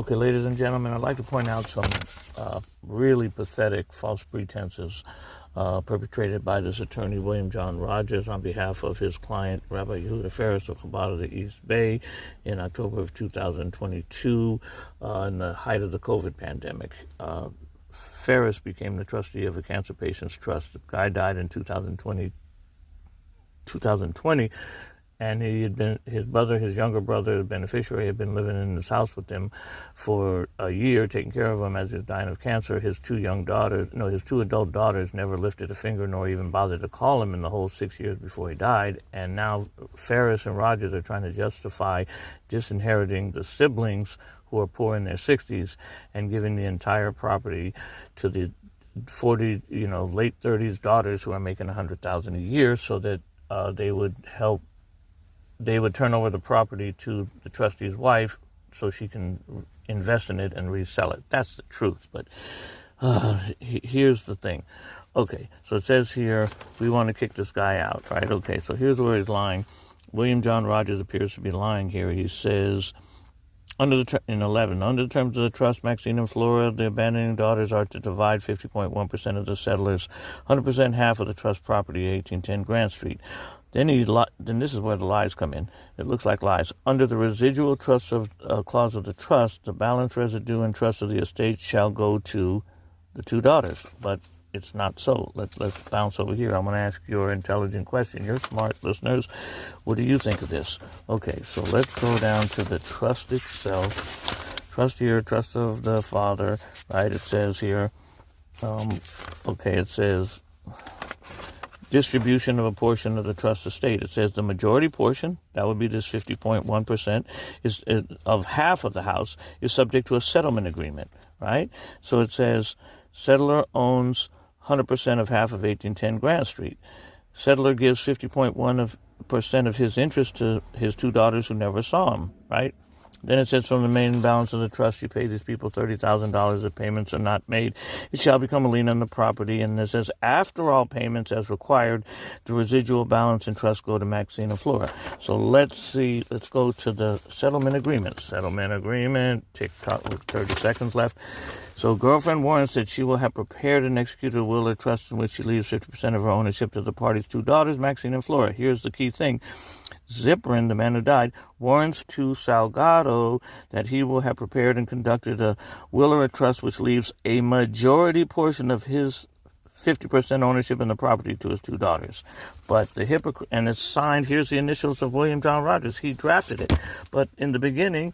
Okay, ladies and gentlemen, I'd like to point out some really pathetic false pretenses perpetrated by this attorney, William John Rogers, on behalf of his client, Rabbi Yehuda Ferris of Chabad of the East Bay, in October of 2022, in the height of the COVID pandemic. Ferris became the trustee of a cancer patient's trust. The guy died in 2020, and his younger brother, the beneficiary, had been living in his house with him for a year, taking care of him as he was dying of cancer. His two adult daughters never lifted a finger nor even bothered to call him in the whole 6 years before he died. And now Ferris and Rogers are trying to justify disinheriting the siblings who are poor in their 60s and giving the entire property to the 40, late 30s daughters who are making $100,000 a year, so that they would turn over the property to the trustee's wife so she can invest in it and resell it. That's the truth. But here's the thing. Okay, so it says here, we want to kick this guy out, right? Okay, so here's where he's lying. William John Rogers appears to be lying here. He says, in 11, under the terms of the trust, Maxine and Flora, the abandoning daughters, are to divide 50.1% of the settlers, 100% half of the trust property, 1810 Grant Street. Then this is where the lies come in. It looks like lies. Under the residual trust clause of the trust, the balance residue and trust of the estate shall go to the two daughters. But it's not so. Let's bounce over here. I'm going to ask your intelligent question. You're smart listeners. What do you think of this? Okay, so let's go down to the trust itself. Trust here, trust of the father, right? It says here, it says distribution of a portion of the trust estate. It says the majority portion, that would be this 50.1%, is of half of the house, is subject to a settlement agreement, right? So it says settler owns 100% of half of 1810 Grant Street. Settler gives 50.1% of his interest to his two daughters who never saw him, right? Then it says, from the remaining balance of the trust, you pay these people $30,000 if payments are not made. It shall become a lien on the property. And it says, after all payments as required, the residual balance and trust go to Maxine and Flora. So let's go to the settlement agreement. Settlement agreement, tick-tock with 30 seconds left. So girlfriend warrants that she will have prepared and executed a will or trust in which she leaves 50% of her ownership to the party's two daughters, Maxine and Flora. Here's the key thing. Ziprin, the man who died, warrants to Salgado that he will have prepared and conducted a will or a trust which leaves a majority portion of his 50% ownership in the property to his two daughters. But the hypocrite, and it's signed, here's the initials of William John Rogers. He drafted it. But in the beginning,